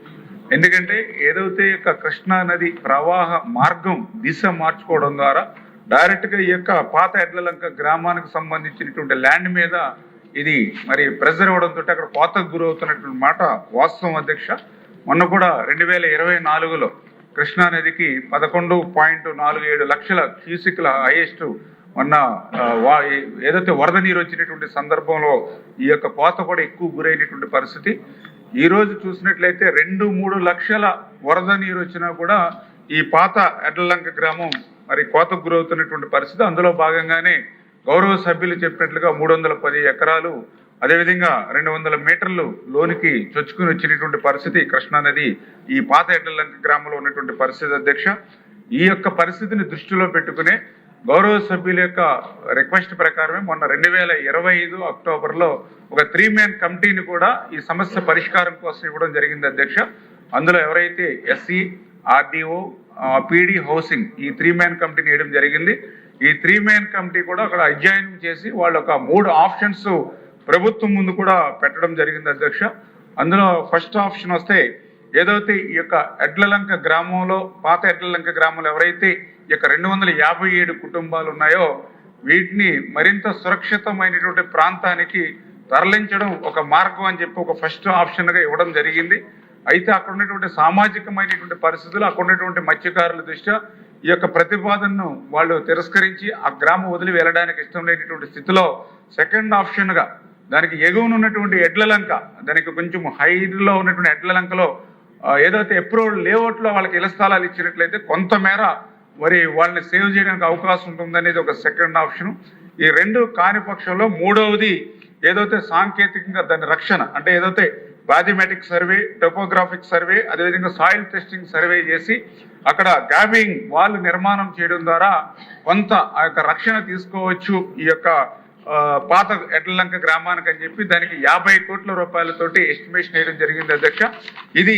ఎందుకంటే ఏదైతే యొక్క కృష్ణా నది ప్రవాహ మార్గం దిశ మార్చుకోవడం ద్వారా డైరెక్ట్ గా ఈ యొక్క పాత ఎడ్లలంక గ్రామానికి సంబంధించినటువంటి ల్యాండ్ మీద ఇది మరి ప్రెజర్ ఇవ్వడంతో అక్కడ కోతకు గురవుతున్నటువంటి మాట వాస్తవం అధ్యక్ష. మొన్న కూడా 2024లో కృష్ణా నదికి 11.47 లక్షల క్యూసిక్ల హైయెస్ట్ మొన్న ఏదైతే వరద నీరు వచ్చినటువంటి సందర్భంలో ఈ యొక్క కోత కూడా ఎక్కువ గురైనటువంటి పరిస్థితి. ఈ రోజు చూసినట్లయితే 2-3 లక్షల వరద నీరు వచ్చినా కూడా ఈ పాత ఎడ్లలంక గ్రామం మరి కోతకు గురవుతున్నటువంటి పరిస్థితి. అందులో భాగంగానే గౌరవ సభ్యులు చెప్పినట్లుగా 310 ఎకరాలు అదేవిధంగా 200 మీటర్లు లోనికి చొచ్చుకుని వచ్చినటువంటి పరిస్థితి కృష్ణానది ఈ పాత ఎడ్లలంక గ్రామంలో ఉన్నటువంటి పరిస్థితి అధ్యక్ష. ఈ యొక్క పరిస్థితిని దృష్టిలో పెట్టుకునే గౌరవ సభ్యుల యొక్క రిక్వెస్ట్ ప్రకారమే మొన్న 2025 అక్టోబర్లో ఒక 3-man కమిటీని కూడా ఈ సమస్య పరిష్కారం కోసం ఇవ్వడం జరిగింది అధ్యక్ష. అందులో ఎవరైతే ఎస్సీ, ఆర్డీఓ, పీడీ, హౌసింగ్ ఈ 3-man కమిటీని వేయడం జరిగింది. ఈ 3-man కమిటీ కూడా అక్కడ అధ్యయనం చేసి వాళ్ళ ఒక 3 ఆప్షన్స్ ప్రభుత్వం ముందు కూడా పెట్టడం జరిగింది అధ్యక్ష. అందులో ఫస్ట్ ఆప్షన్ వస్తే ఏదైతే ఈ యొక్క ఎడ్లలంక గ్రామంలో పాత ఎడ్లలంక గ్రామంలో ఎవరైతే ఈ యొక్క 257 కుటుంబాలు ఉన్నాయో వీటిని మరింత సురక్షితమైనటువంటి ప్రాంతానికి తరలించడం ఒక మార్గం అని చెప్పి ఒక ఫస్ట్ ఆప్షన్ గా ఇవ్వడం జరిగింది. అయితే అక్కడ ఉన్నటువంటి సామాజికమైనటువంటి పరిస్థితులు అక్కడ ఉన్నటువంటి మత్స్యకారుల దృష్ట్యా ఈ యొక్క ప్రతిపాదనను వాళ్ళు తిరస్కరించి ఆ గ్రామం వదిలి వెళ్ళడానికి ఇష్టం లేనటువంటి స్థితిలో సెకండ్ ఆప్షన్ గా దానికి ఎగువన ఉన్నటువంటి ఎడ్లలంక, దానికి కొంచెం హైట్లో ఉన్నటువంటి ఎడ్లలంకలో ఏదైతే అప్రూవల్ లేఅవుట్ లో వాళ్ళకి ఇళ్ల స్థలాలు ఇచ్చినట్లయితే కొంతమేర మరి వాళ్ళని సేవ్ చేయడానికి అవకాశం ఉంటుందనేది ఒక సెకండ్ ఆప్షన్. ఈ 2 కాని పక్షంలో 3వది ఏదైతే సాంకేతికంగా దాని రక్షణ అంటే ఏదైతే బాథమెటిక్ సర్వే, టోపోగ్రాఫిక్ సర్వే, అదేవిధంగా సాయిల్ టెస్టింగ్ సర్వే చేసి అక్కడ గ్యాబింగ్ వాల్ నిర్మాణం చేయడం ద్వారా కొంత ఆ యొక్క రక్షణ తీసుకోవచ్చు ఈ యొక్క పాత ఎడ్లలంక గ్రామానికి అని చెప్పి దానికి 50 కోట్ల రూపాయలతోటి ఎస్టిమేషన్ వేయడం జరిగింది అధ్యక్ష. ఇది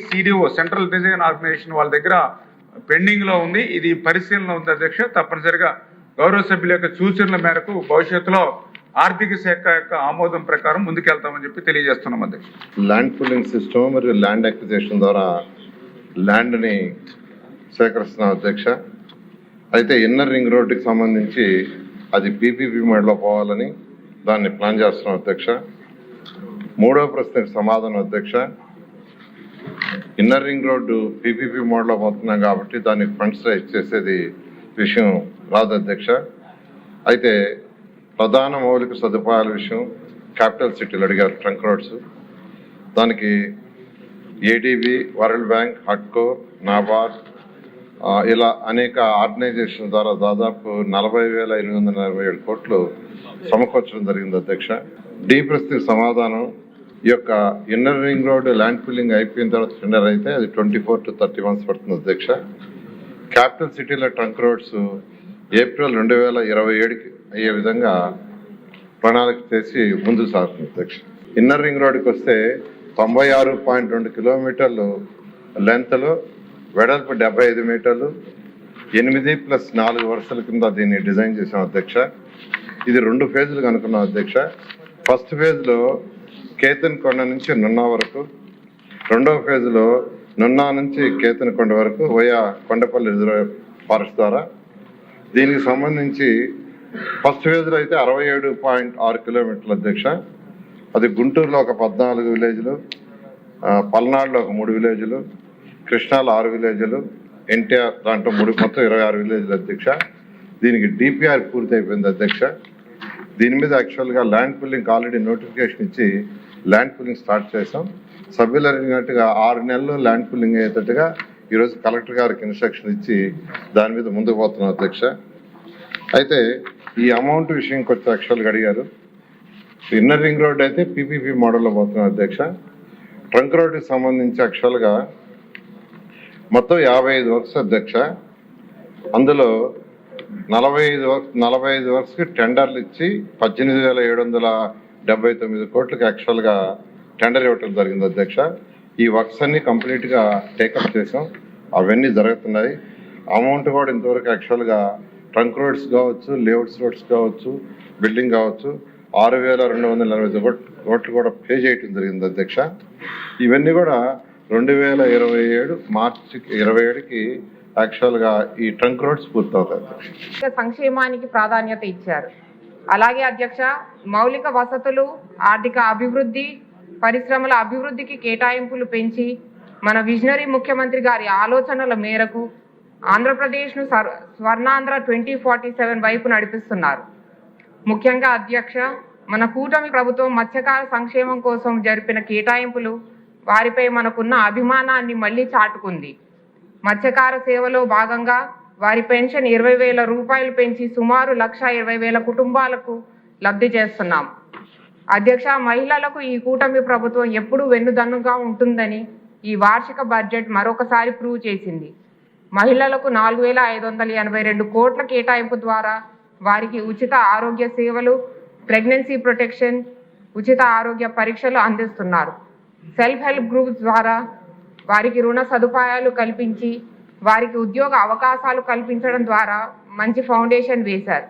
సిడిఓ సెంట్రల్ డిజైన్ ఆర్గనైజేషన్ వాళ్ళ దగ్గర పెండింగ్ లో ఉంది. ఇది పరిశీలన ఉంది అధ్యక్ష. తప్పనిసరిగా గౌరవ సభ్యుల యొక్క సూచనల మేరకు భవిష్యత్తులో ఆర్థిక శాఖ యొక్క ఆమోదం ప్రకారం ముందుకెళ్తామని చెప్పి తెలియజేస్తున్నాం అధ్యక్ష. ల్యాండ్ పూలింగ్ సిస్టమ్ మరియు ల్యాండ్ అక్విజిషన్ ద్వారా ల్యాండ్ ని సేకరిస్తున్నాం అధ్యక్ష. అయితే ఇన్నర్ రింగ్ రోడ్డుకి సంబంధించి అది పీపీపీ మోడ్లో పోవాలని దాన్ని ప్లాన్ చేస్తున్నాం అధ్యక్ష. 3వ ప్రశ్నకు సమాధానం అధ్యక్ష, ఇన్నర్ రింగ్ రోడ్డు పీపీపీ మోడ్లో పోతున్నాం కాబట్టి దానికి ఫండ్స్ రైజ్ చేసేది విషయం రాదు అధ్యక్ష. అయితే ప్రధాన మౌలిక సదుపాయాల విషయం క్యాపిటల్ సిటీలు అడిగారు, ట్రంక్ రోడ్స్. దానికి ఏడీబీ, వరల్డ్ బ్యాంక్, హడ్కో, నాబార్డ్ ఇలా అనేక ఆర్గనైజేషన్ ద్వారా దాదాపు 40,847 కోట్లు సమకూర్చడం జరిగింది అధ్యక్ష. డి ప్రశ్నకు సమాధానం, ఈ యొక్క inner ring road land pooling అయిపోయిన తర్వాత టెండర్ అయితే అది 24 to 30 months పడుతుంది అధ్యక్ష. క్యాపిటల్ సిటీల ట్రంక్ రోడ్స్ ఏప్రిల్ 2027కి అయ్యే విధంగా ప్రణాళిక చేసి ముందుకు సాగుతుంది అధ్యక్ష. ఇన్నర్ రింగ్ రోడ్కి వస్తే 96.2 కిలోమీటర్లు లెంత్లో, వెడల్పు 75 మీటర్లు, 8+4 వరుసల కింద దీన్ని డిజైన్ చేసాం అధ్యక్ష. ఇది 2 ఫేజులు అనుకున్నాం అధ్యక్ష. ఫస్ట్ ఫేజ్లో కేతన్కొండ నుంచి నున్నా వరకు, రెండవ ఫేజ్లో నున్నా నుంచి కేతన్కొండ వరకు వయా కొండపల్లి రిజర్వ్ ఫారెస్ట్ ద్వారా. దీనికి సంబంధించి ఫస్ట్ ఫేజ్లో అయితే 67.6 కిలోమీటర్లు అధ్యక్ష. అది గుంటూరులో ఒక 14 విలేజ్లు, పల్నాడులో ఒక 3 విలేజ్లు, కృష్ణాలో 6 విలేజ్లు, ఎన్టీఆర్ దాంట్లో మొత్తం 26 విలేజ్లు అధ్యక్ష. దీనికి డిపిఆర్ పూర్తి అయిపోయింది అధ్యక్ష. దీని మీద యాక్చువల్గా ల్యాండ్ పూలింగ్ ఆల్రెడీ నోటిఫికేషన్ ఇచ్చి ల్యాండ్ పూలింగ్ స్టార్ట్ చేసాం. సభ్యులు అడిగినట్టుగా 6 నెలలు ల్యాండ్ పూలింగ్ అయ్యేటట్టుగా ఈరోజు కలెక్టర్ గారికి ఇన్స్ట్రక్షన్ ఇచ్చి దాని మీద ముందుకు పోతున్నాం అధ్యక్ష. అయితే ఈ అమౌంట్ విషయంకి వచ్చి యాక్చువల్గా అడిగారు. ఇన్నర్ రింగ్ రోడ్ అయితే పీపీపీ మోడల్లో పోతున్నాం అధ్యక్ష. ట్రంక్ రోడ్కి సంబంధించి యాక్చువల్గా మొత్తం 55 వర్క్స్ అధ్యక్ష. అందులో 45 వర్క్స్కి టెండర్లు ఇచ్చి 18,779 కోట్లకి యాక్చువల్గా టెండర్ ఇవ్వటం జరిగింది అధ్యక్ష. ఈ వర్క్స్ అన్ని కంప్లీట్గా టేకప్ చేసాం, అవన్నీ జరుగుతున్నాయి. అమౌంట్ కూడా ఇంతవరకు యాక్చువల్గా ట్రంక్ రోడ్స్ కావచ్చు, లేఅవుట్స్ రోడ్స్ కావచ్చు, బిల్డింగ్ కావచ్చు 6,280 కోట్లు కూడా పే చేయటం జరిగింది అధ్యక్ష. ఇవన్నీ కూడా 2027 మార్చి 27కి యాక్చువల్గా ఈ ట్రంక్ రోడ్స్ పూర్తవుతాయి. సంక్షేమానికి ప్రాధాన్యత ఇచ్చారు. అలాగే అధ్యక్ష, మౌలిక వసతులు, ఆర్థిక అభివృద్ధి, పరిశ్రమల అభివృద్ధికి కేటాయింపులు పెంచి మన విజనరీ ముఖ్యమంత్రి గారి ఆలోచనల మేరకు ఆంధ్రప్రదేశ్ను స్వర్ణాంధ్ర 2047 వైపు నడిపిస్తున్నారు. ముఖ్యంగా అధ్యక్ష, మన కూటమి ప్రభుత్వం మత్స్యకార సంక్షేమం కోసం జరిపిన కేటాయింపులు వారిపై మనకున్న అభిమానాన్ని మళ్లీ చాటుకుంది. మత్స్యకార సేవలో భాగంగా వారి పెన్షన్ 20,000 రూపాయలు పెంచి సుమారు 1,20,000 కుటుంబాలకు లబ్ధి చేస్తున్నాం. అధ్యక్ష, మహిళలకు ఈ కూటమి ప్రభుత్వం ఎప్పుడూ వెన్నుదన్నుగా ఉంటుందని ఈ వార్షిక బడ్జెట్ మరొకసారి ప్రూవ్ చేసింది. మహిళలకు 4,582 కోట్ల కేటాయింపు ద్వారా వారికి ఉచిత ఆరోగ్య సేవలు, ప్రెగ్నెన్సీ ప్రొటెక్షన్, ఉచిత ఆరోగ్య పరీక్షలు అందిస్తున్నారు. సెల్ఫ్ హెల్ప్ గ్రూప్స్ ద్వారా వారికి రుణ సదుపాయాలు కల్పించి వారికి ఉద్యోగ అవకాశాలు కల్పించడం ద్వారా మంచి ఫౌండేషన్ వేశారు.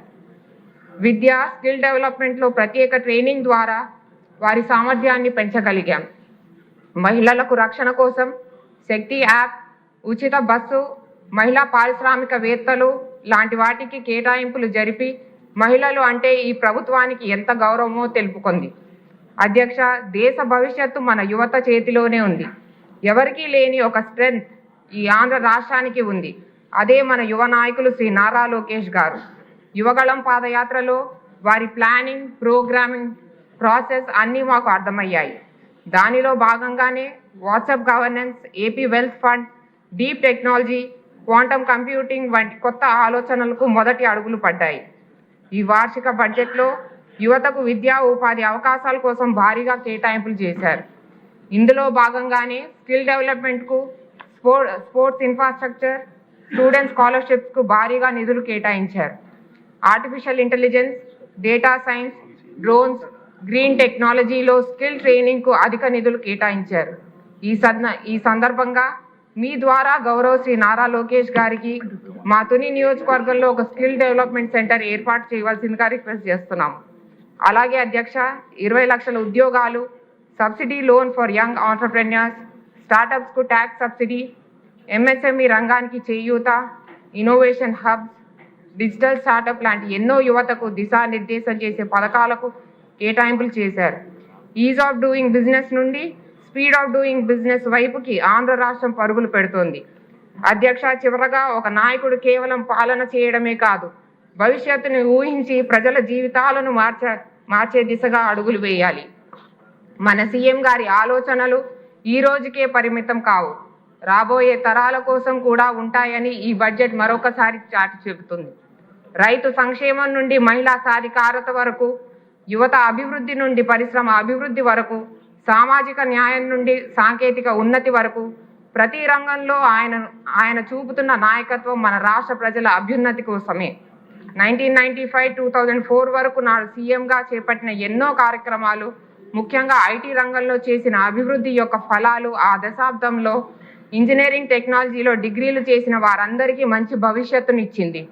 విద్య, స్కిల్ డెవలప్మెంట్లో ప్రత్యేక ట్రైనింగ్ ద్వారా వారి సామర్థ్యాన్ని పెంచగలిగాం. మహిళలకు రక్షణ కోసం శక్తి యాప్, ఉచిత బస్సు, మహిళా పారిశ్రామికవేత్తలు లాంటి వాటికి కేటాయింపులు జరిపి మహిళలు అంటే ఈ ప్రభుత్వానికి ఎంత గౌరవమో తెలుపుకుంది. అధ్యక్ష, దేశ భవిష్యత్తు మన యువత చేతిలోనే ఉంది. ఎవరికీ లేని ఒక స్ట్రెంగ్త్ ఈ ఆంధ్ర రాష్ట్రానికి ఉంది. అదే మన యువ నాయకులు శ్రీ నారా లోకేష్ గారు. యువగళం పాదయాత్రలో వారి ప్లానింగ్, ప్రోగ్రామింగ్ ప్రాసెస్ అన్నీ మాకు అర్థమయ్యాయి. దానిలో భాగంగానే WhatsApp governance, AP wealth fund, deep technology, quantum computing వంటి కొత్త ఆలోచనలకు మొదటి అడుగులు పడ్డాయి. ఈ వార్షిక బడ్జెట్లో యువతకు విద్యా, ఉపాధి అవకాశాల కోసం భారీగా కేటాయింపులు చేశారు. ఇందులో భాగంగానే స్కిల్ డెవలప్మెంట్కు, స్పోర్ట్స్ ఇన్ఫ్రాస్ట్రక్చర్, స్టూడెంట్ స్కాలర్షిప్స్కు భారీగా నిధులు కేటాయించారు. Artificial intelligence, data science, drones, green టెక్నాలజీలో స్కిల్ ట్రైనింగ్కు అధిక నిధులు కేటాయించారు. ఈ సందర్భంగా మీ ద్వారా గౌరవ శ్రీ నారా లోకేష్ గారికి మా తుని నియోజకవర్గంలో ఒక స్కిల్ డెవలప్మెంట్ సెంటర్ ఏర్పాటు చేయవలసిందిగా రిక్వెస్ట్ చేస్తున్నాం. అలాగే అధ్యక్ష, 20 లక్షల ఉద్యోగాలు, subsidy loan for young entrepreneurs, స్టార్టప్స్కు ట్యాక్స్ సబ్సిడీ, ఎంఎస్ఎంఈ రంగానికి చేయూత, ఇన్నోవేషన్ హబ్స్, డిజిటల్ స్టార్టప్ లాంటి ఎన్నో యువతకు దిశానిర్దేశం చేసే పథకాలకు కేటాయింపులు చేశారు. ఈజ్ ఆఫ్ డూయింగ్ బిజినెస్ నుండి స్పీడ్ ఆఫ్ డూయింగ్ బిజినెస్ వైపుకి ఆంధ్ర రాష్ట్రం పరుగులు పెడుతోంది. అధ్యక్ష, చివరగా ఒక నాయకుడు కేవలం పాలన చేయడమే కాదు, భవిష్యత్తును ఊహించి ప్రజల జీవితాలను మార్చే దిశగా అడుగులు వేయాలి. మన సీఎం గారి ఆలోచనలు ఈ రోజుకే పరిమితం కావు, రాబోయే తరాల కోసం కూడా ఉంటాయని ఈ బడ్జెట్ మరొకసారి చాటి చెబుతుంది. రైతు సంక్షేమం నుండి మహిళా సాధికారత వరకు, యువత అభివృద్ధి నుండి పరిశ్రమ అభివృద్ధి వరకు, సామాజిక న్యాయం నుండి సాంకేతిక ఉన్నతి వరకు ప్రతి రంగంలో ఆయన చూపుతున్న నాయకత్వం మన రాష్ట్ర ప్రజల అభ్యున్నతి కోసమే. 1995-2004 వరకు నాడు సీఎంగా చేపట్టిన ఎన్నో కార్యక్రమాలు, ముఖ్యంగా ఐటీ రంగంలో చేసిన అభివృద్ధి యొక్క ఫలాలు ఆ దశాబ్దంలో ఇంజనీరింగ్ టెక్నాలజీలో డిగ్రీలు చేసిన వారందరికీ మంచి భవిష్యత్తునిచ్చింది.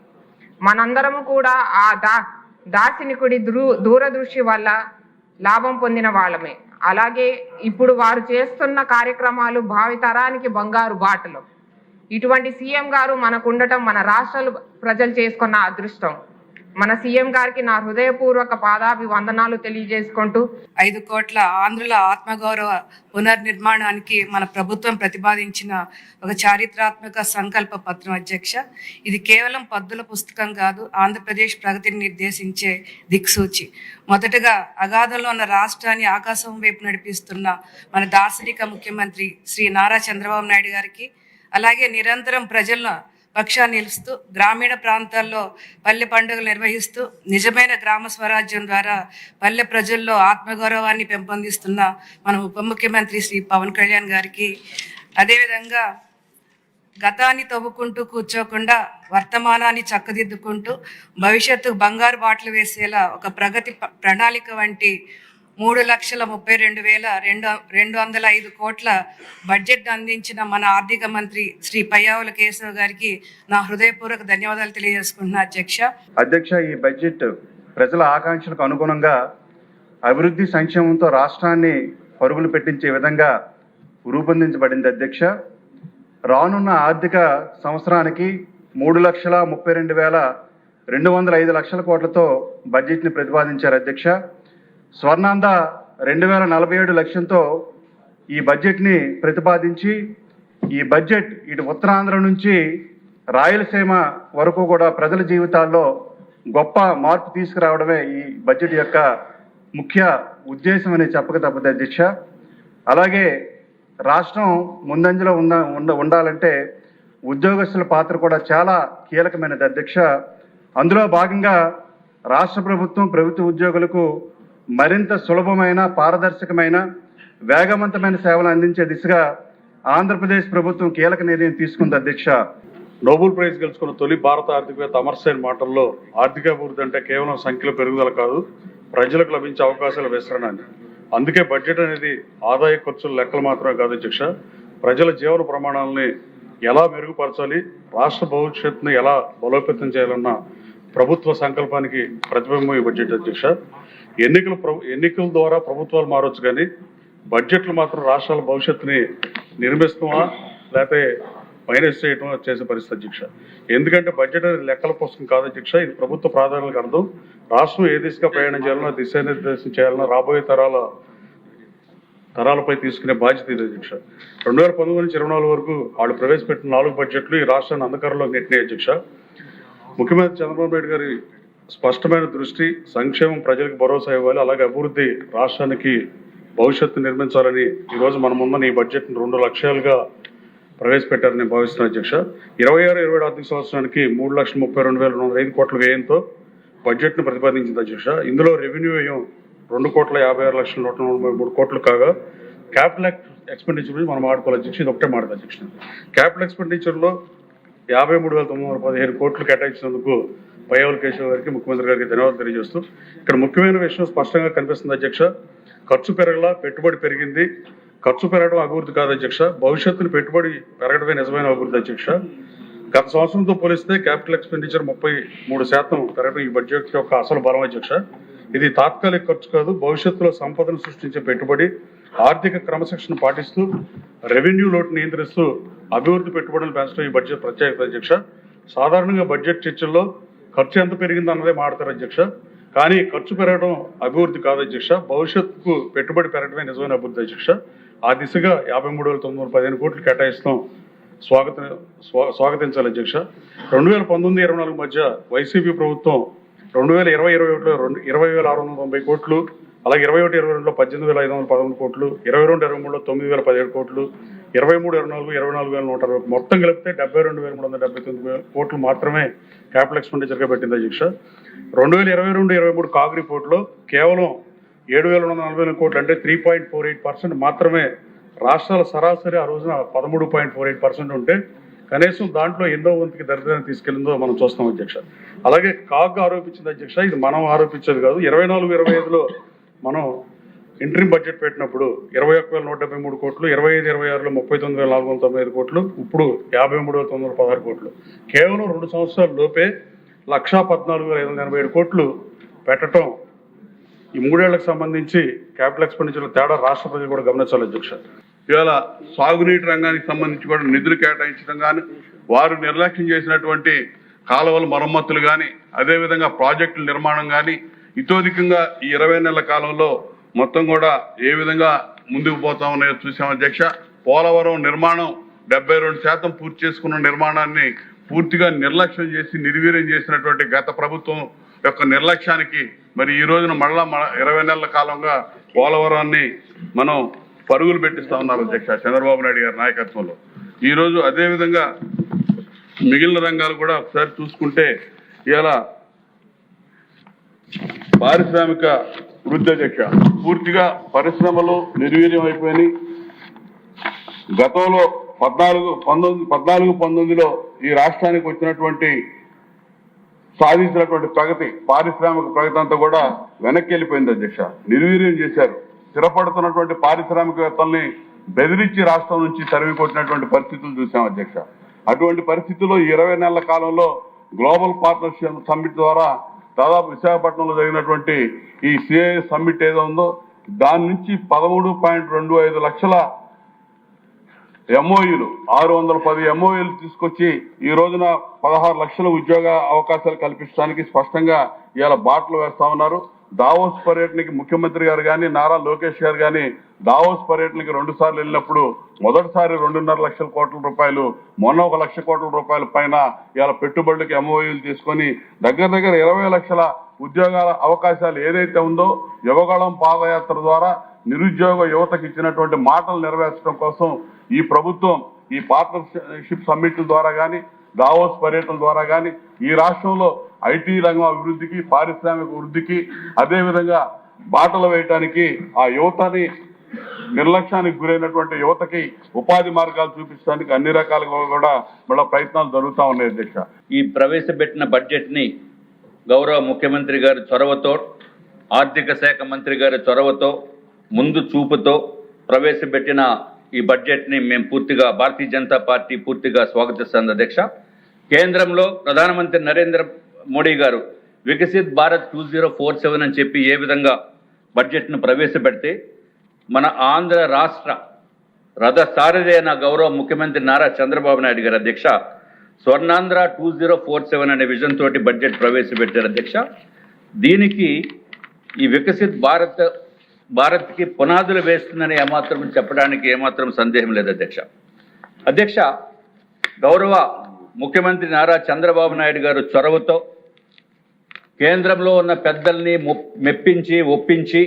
మనందరము కూడా ఆ దార్శనికుడి దూరదృష్టి వల్ల లాభం పొందిన వాళ్ళమే. అలాగే ఇప్పుడు వారు చేస్తున్న కార్యక్రమాలు భావితరానికి బంగారు బాటలు. ఇటువంటి సీఎం గారు మనకు ఉండటం మన రాష్ట్రాలు ప్రజలు చేసుకున్న అదృష్టం. మన సీఎం గారికి నా హృదయపూర్వక పాదాభివందనాలు తెలియజేసుకుంటూ 5 కోట్ల ఆంధ్రుల ఆత్మగౌరవ పునర్నిర్మాణానికి మన ప్రభుత్వం ప్రతిపాదించిన ఒక చారిత్రాత్మక సంకల్ప పత్రం అధ్యక్ష. ఇది కేవలం పద్దుల పుస్తకం కాదు, ఆంధ్రప్రదేశ్ ప్రగతిని నిర్దేశించే దిక్సూచి. మొదటగా అగాధంలో ఉన్న రాష్ట్రాన్ని ఆకాశం వైపు నడిపిస్తున్న మన దార్శనిక ముఖ్యమంత్రి శ్రీ నారా చంద్రబాబు నాయుడు గారికి, అలాగే నిరంతరం ప్రజలను పక్షాన్ని నిలుస్తూ గ్రామీణ ప్రాంతాల్లో పల్లె పండుగలు నిర్వహిస్తూ నిజమైన గ్రామ స్వరాజ్యం ద్వారా పల్లె ప్రజల్లో ఆత్మగౌరవాన్ని పెంపొందిస్తున్న మన ఉప ముఖ్యమంత్రి శ్రీ పవన్ కళ్యాణ్ గారికి, అదేవిధంగా గతాన్ని తవ్వుకుంటూ కూర్చోకుండా వర్తమానాన్ని చక్కదిద్దుకుంటూ భవిష్యత్తు బంగారు బాటలు వేసేలా ఒక ప్రగతి ప్రణాళిక వంటి 3,32,205 కోట్ల బడ్జెట్ అందించిన మన ఆర్థిక మంత్రి శ్రీ పయ్యావుల కేశవ్ గారికి నా హృదయపూర్వక ధన్యవాదాలు తెలియజేసుకుంటున్నా అధ్యక్ష. ఈ బడ్జెట్ ప్రజల ఆకాంక్షలకు అనుగుణంగా అభివృద్ధి సంక్షేమంతో రాష్ట్రాన్ని పరుగులు పెట్టించే విధంగా రూపొందించబడింది అధ్యక్ష. రానున్న ఆర్థిక సంవత్సరానికి 3,32,205 కోట్లతో బడ్జెట్ని ప్రతిపాదించారు అధ్యక్ష. స్వర్ణాంధ 2047 లక్ష్యంతో ఈ బడ్జెట్ని ప్రతిపాదించి, ఈ బడ్జెట్ ఇటు ఉత్తరాంధ్ర నుంచి రాయలసీమ వరకు కూడా ప్రజల జీవితాల్లో గొప్ప మార్పు తీసుకురావడమే ఈ బడ్జెట్ యొక్క ముఖ్య ఉద్దేశం అని చెప్పక తప్పదు అధ్యక్ష. అలాగే రాష్ట్రం ముందంజలో ఉండాలంటే ఉద్యోగస్తుల పాత్ర కూడా చాలా కీలకమైనది అధ్యక్ష. అందులో భాగంగా రాష్ట్ర ప్రభుత్వ ఉద్యోగులకు మరింత సులభమైన, పారదర్శకమైన, వేగవంతమైన సేవలు అందించే దిశగా ఆంధ్రప్రదేశ్ ప్రభుత్వం కీలక నిర్ణయం తీసుకుంది అధ్యక్ష. నోబెల్ ప్రైజ్ గెలుచుకున్న తొలి భారత ఆర్థికవేత్త అమర్సేన్ మాటల్లో ఆర్థికాభివృద్ధి అంటే కేవలం సంఖ్యలో పెరుగుదల కాదు, ప్రజలకు లభించే అవకాశాల విస్తరణ అని. అందుకే బడ్జెట్ అనేది ఆదాయ ఖర్చుల లెక్కలు మాత్రమే కాదు అధ్యక్ష, ప్రజల జీవన ప్రమాణాలని ఎలా మెరుగుపరచాలి, రాష్ట్ర భవిష్యత్తును ఎలా బలోపేతం చేయాలన్న ప్రభుత్వ సంకల్పానికి ప్రతిబింబం ఈ బడ్జెట్ అధ్యక్ష. ఎన్నికల ద్వారా ప్రభుత్వాలు మారొచ్చు, కానీ బడ్జెట్లు మాత్రం రాష్ట్రాల భవిష్యత్తుని నిర్మిస్తామా లేకపోతే మైనస్ చేయటం చేసే పరిస్థితి అధ్యక్ష. ఎందుకంటే బడ్జెట్ అనేది లెక్కల పుస్తకం కాదు అధ్యక్ష, ఇది ప్రభుత్వ ప్రాధాన్యతలకు అర్థం. రాష్ట్రం ఏ దిశగా ప్రయాణం చేయాలన్నా, దిశానిర్దేశం చేయాలన్నా రాబోయే తరాలపై తీసుకునే బాధ్యత ఇది అధ్యక్ష. 2019 నుంచి 24 వరకు వాళ్ళు ప్రవేశపెట్టిన 4 బడ్జెట్లు ఈ రాష్ట్రాన్ని అంధకారంలో నెట్టినాయి అధ్యక్ష. ముఖ్యమంత్రి చంద్రబాబు నాయుడు గారి స్పష్టమైన దృష్టి సంక్షేమం ప్రజలకు భరోసా ఇవ్వాలి, అలాగే అభివృద్ధి రాష్ట్రానికి భవిష్యత్తు నిర్మించాలని ఈరోజు మన ముందున్న ఈ బడ్జెట్ను 2 లక్ష్యాలుగా ప్రవేశపెట్టారని భావిస్తున్న అధ్యక్ష. 26-27 ఆర్థిక సంవత్సరానికి 3,32,205 కోట్ల వ్యయంతో బడ్జెట్ను ప్రతిపాదించింది అధ్యక్ష. ఇందులో రెవెన్యూ వ్యయం 2,56,193 కోట్లు కాగా క్యాపిటల్ ఎక్స్పెండిచర్ గురించి మనం ఆడుకోవాలి అధ్యక్ష. ఇది ఒకటే మాట అధ్యక్ష. క్యాపిటల్ ఎక్స్పెండిచర్లో 53,915 కోట్లు కేటాయించినందుకు పయ్యావుల కేశవ్ గారికి, ముఖ్యమంత్రి గారికి ధన్యవాదాలు తెలియజేస్తూ, ఇక్కడ ముఖ్యమైన విషయం స్పష్టంగా కనిపిస్తుంది అధ్యక్ష. ఖర్చు పెరగలా, పెట్టుబడి పెరిగింది. ఖర్చు పెరగడం అభివృద్ధి కాదు అధ్యక్ష, భవిష్యత్తును పెట్టుబడి పెరగడమే నిజమైన అభివృద్ధి అధ్యక్ష. గత సంవత్సరంతో పోలిస్తే క్యాపిటల్ ఎక్స్పెండిచర్ 33% పెరగడం ఈ బడ్జెట్ యొక్క అసలు బలం అధ్యక్ష. ఇది తాత్కాలిక ఖర్చు కాదు, భవిష్యత్తులో సంపదను సృష్టించే పెట్టుబడి. ఆర్థిక క్రమశిక్షణ పాటిస్తూ రెవెన్యూ లోటు నియంత్రిస్తూ అభివృద్ధి పెట్టుబడులు పెంచడం ఈ బడ్జెట్ ప్రత్యేకత అధ్యక్ష. సాధారణంగా బడ్జెట్ చర్చల్లో ఖర్చు ఎంత పెరిగింది అన్నదే మాడతారు అధ్యక్ష, కానీ ఖర్చు పెరగడం అభివృద్ధి కాదు అధ్యక్ష, భవిష్యత్తుకు పెట్టుబడి పెరగడమే నిజమైన అభివృద్ధి అధ్యక్ష. ఆ దిశగా 53,915 కోట్లు కేటాయిస్తాం స్వాగతించాలి అధ్యక్ష. 2019-24 మధ్య వైసీపీ ప్రభుత్వం 2020-21లో 20,690 కోట్లు, అలాగే 21-22లో 18,511 కోట్లు, 22-23లో 9,017 కోట్లు, 23-24 మొత్తం కలిపితే 72,379 కోట్లు మాత్రమే క్యాపిటల్ ఎక్స్పెండిచర్గా పెట్టింది అధ్యక్ష. 2022-23 కాగ్ రిపోర్ట్లో కేవలం 7,240 కోట్లు అంటే 3.48% మాత్రమే రాష్ట్రాల సరాసరి ఆ రోజున 13.48% ఉంటే కనీసం దాంట్లో ఎన్నో వంతుకి దరిద్రాన్ని తీసుకెళ్లిందో మనం చూస్తాం అధ్యక్ష. అలాగే కాగ్ ఆరోపించింది అధ్యక్ష, ఇది మనం ఆరోపించేది కాదు. 24-25లో మనం ఇంట్రీమ్ బడ్జెట్ పెట్టినప్పుడు 21,173 కోట్లు, 25-26లో 39,495 కోట్లు, ఇప్పుడు 53,916 కోట్లు. కేవలం 2 సంవత్సరాల లోపే 1,14,587 కోట్లు పెట్టడం ఈ 3 ఏళ్లకు సంబంధించి క్యాపిటల్ ఎక్స్పెండిచర్ తేడా రాష్ట్ర ప్రజలు కూడా గమనించాలి అధ్యక్ష. ఇవాళ సాగునీటి రంగానికి సంబంధించి కూడా నిధులు కేటాయించడం కానీ, వారు నిర్లక్ష్యం చేసినటువంటి కాలువల మరమ్మతులు కానీ, అదేవిధంగా ప్రాజెక్టుల నిర్మాణం కానీ, ఇతోధికంగా ఈ 20 నెలల కాలంలో మొత్తం కూడా ఏ విధంగా ముందుకు పోతా ఉన్నాయో చూసాం అధ్యక్ష. పోలవరం నిర్మాణం 72% పూర్తి చేసుకున్న నిర్మాణాన్ని పూర్తిగా నిర్లక్ష్యం చేసి నిర్వీర్యం చేసినటువంటి గత ప్రభుత్వం యొక్క నిర్లక్ష్యానికి మరి ఈ రోజున మళ్ళా 20 నెలల కాలంగా పోలవరాన్ని మనం పరుగులు పెట్టిస్తా ఉన్నారు అధ్యక్ష చంద్రబాబు నాయుడు గారి నాయకత్వంలో. ఈరోజు అదేవిధంగా మిగిలిన రంగాలు కూడా ఒకసారి చూసుకుంటే ఇలా పారిశ్రామిక వృద్ధి అధ్యక్ష, పూర్తిగా పరిశ్రమలు నిర్వీర్యం అయిపోయినాయి. గతంలో 14-19లో ఈ రాష్ట్రానికి వచ్చినటువంటి సాధించినటువంటి ప్రగతి, పారిశ్రామిక ప్రగతి అంతా కూడా వెనక్కి వెళ్ళిపోయింది అధ్యక్ష. నిర్వీర్యం చేశారు. స్థిరపడుతున్నటువంటి పారిశ్రామికవేత్తల్ని బెదిరించి రాష్ట్రం నుంచి తరిమి కొట్టినటువంటి పరిస్థితులు చూసాం అధ్యక్ష. అటువంటి పరిస్థితుల్లో 20 నెలల కాలంలో గ్లోబల్ పార్ట్నర్షిప్ సమ్మిట్ ద్వారా దాదాపు విశాఖపట్నంలో జరిగినటువంటి ఈ సిఐ సమ్మిట్ ఏదో ఉందో దాని నుంచి 13.25 లక్షల ఎంఓయూలు 610 ఎంఓయూలు తీసుకొచ్చి ఈ రోజున 16 లక్షల ఉద్యోగ అవకాశాలు కల్పించడానికి స్పష్టంగా ఇవాళ బాటలు వేస్తా ఉన్నారు. దావోస్ పర్యటనకి ముఖ్యమంత్రి గారు కానీ, నారా లోకేష్ గారు కానీ దావోస్ పర్యటనకి 2 సార్లు వెళ్ళినప్పుడు మొదటిసారి 2.5 లక్షల కోట్ల రూపాయలు, మొన్న 1 లక్ష కోట్ల రూపాయల పైన ఇవాళ పెట్టుబడులకు ఎంఓయూలు తీసుకొని దగ్గర 20 లక్షల ఉద్యోగాల అవకాశాలు ఏదైతే ఉందో యువగళం పాదయాత్ర ద్వారా నిరుద్యోగ యువతకు ఇచ్చినటువంటి మాటలు నెరవేర్చడం కోసం ఈ ప్రభుత్వం ఈ పార్ట్నర్షిప్ సమ్మిట్ల ద్వారా కానీ, దావోస్ పర్యటన ద్వారా కానీ ఈ రాష్ట్రంలో ఐటీ రంగం అభివృద్ధికి, పారిశ్రామిక వృద్ధికి, అదేవిధంగా బాటలు వేయటానికి ఆ యువతని నిర్లక్ష్యానికి గురైనటువంటి యువతకి ఉపాధి మార్గాలు చూపించడానికి అన్ని రకాలుగా కూడా మళ్ళీ ప్రయత్నాలు జరుగుతూ ఉన్నాయి అధ్యక్ష. ఈ ప్రవేశపెట్టిన బడ్జెట్ ని గౌరవ ముఖ్యమంత్రి గారి చొరవతో, ఆర్థిక శాఖ మంత్రి గారి చొరవతో, ముందు చూపుతో ప్రవేశపెట్టిన ఈ బడ్జెట్ ని మేము పూర్తిగా భారతీయ జనతా పార్టీ పూర్తిగా స్వాగతిస్తుంది అధ్యక్ష. కేంద్రంలో ప్రధానమంత్రి నరేంద్ర మోడీ గారు వికసిత్ భారత్ 2047 అని చెప్పి ఏ విధంగా బడ్జెట్ను ప్రవేశపెడితే మన ఆంధ్ర రాష్ట్ర రథ సారథి అయిన గౌరవ ముఖ్యమంత్రి నారా చంద్రబాబు నాయుడు గారు అధ్యక్ష స్వర్ణాంధ్ర 2047 అనే విజన్ తోటి బడ్జెట్ ప్రవేశపెట్టారు అధ్యక్ష. దీనికి ఈ వికసిత్ భారత్కి పునాదులు వేస్తుందని చెప్పడానికి ఏమాత్రం సందేహం లేదు అధ్యక్ష. గౌరవ ముఖ్యమంత్రి నారా చంద్రబాబు నాయుడు గారు చొరవతో కేంద్రంలో ఉన్న పెద్దల్ని మెప్పించి ఒప్పించి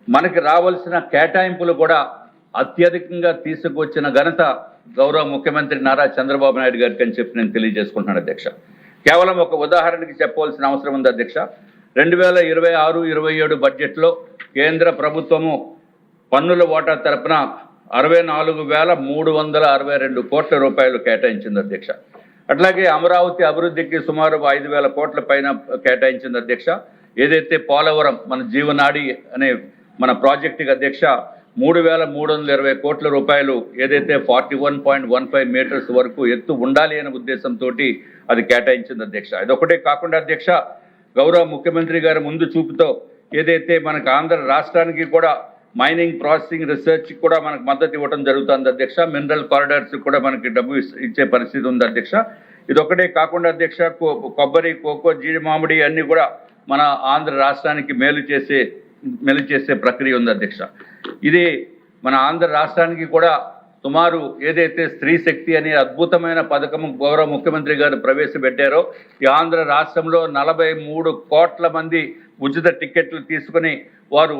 మనకి రావాల్సిన కేటాయింపులు కూడా అత్యధికంగా తీసుకొచ్చిన ఘనత గౌరవ ముఖ్యమంత్రి నారా చంద్రబాబు నాయుడు గారికి అని చెప్పి నేను తెలియజేసుకుంటున్నాను అధ్యక్ష. కేవలం ఒక ఉదాహరణకి చెప్పవలసిన అవసరం ఉంది అధ్యక్ష. 2026-27 బడ్జెట్లో కేంద్ర ప్రభుత్వము పన్నుల వాటా తరపున 64,362 కోట్ల రూపాయలు కేటాయించింది అధ్యక్ష. అట్లాగే అమరావతి అభివృద్ధికి సుమారు 5,000 కోట్ల పైన కేటాయించింది అధ్యక్ష. ఏదైతే పోలవరం మన జీవనాడి అనే మన ప్రాజెక్టుకి అధ్యక్ష 3,320 కోట్ల రూపాయలు ఏదైతే 41.15 మీటర్స్ వరకు ఎత్తు ఉండాలి అనే ఉద్దేశంతో అది కేటాయించింది అధ్యక్ష. ఇదొకటే కాకుండా అధ్యక్ష గౌరవ ముఖ్యమంత్రి గారు ముందు చూపుతో ఏదైతే మనకు ఆంధ్ర రాష్ట్రానికి కూడా మైనింగ్, ప్రాసెసింగ్, రీసెర్చ్ కూడా మనకు మద్దతు ఇవ్వడం జరుగుతుంది అధ్యక్ష. మినరల్ కారిడార్స్ కూడా మనకి డబ్బు ఇచ్చే పరిస్థితి ఉంది అధ్యక్ష. ఇదొకటే కాకుండా అధ్యక్ష కొబ్బరి, కోకో, జీడి మామిడి అన్ని కూడా మన ఆంధ్ర రాష్ట్రానికి మేలు చేసే ప్రక్రియ ఉంది అధ్యక్ష. ఇది మన ఆంధ్ర రాష్ట్రానికి కూడా సుమారు ఏదైతే స్త్రీ శక్తి అనే అద్భుతమైన పథకం గౌరవ ముఖ్యమంత్రి గారు ప్రవేశపెట్టారో ఈ ఆంధ్ర రాష్ట్రంలో 43 కోట్ల మంది ఉచిత టికెట్లు తీసుకుని వారు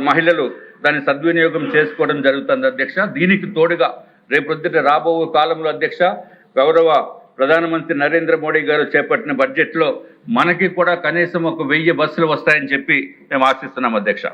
మహిళలు దాన్ని సద్వినియోగం చేసుకోవడం జరుగుతుంది అధ్యక్ష. దీనికి తోడుగా రేపొద్దుట రాబో కాలంలో అధ్యక్ష గౌరవ ప్రధానమంత్రి నరేంద్ర మోడీ గారు చేపట్టిన బడ్జెట్లో మనకి కూడా కనీసం 1000 బస్సులు వస్తాయని చెప్పి మేము ఆశిస్తున్నాం అధ్యక్ష.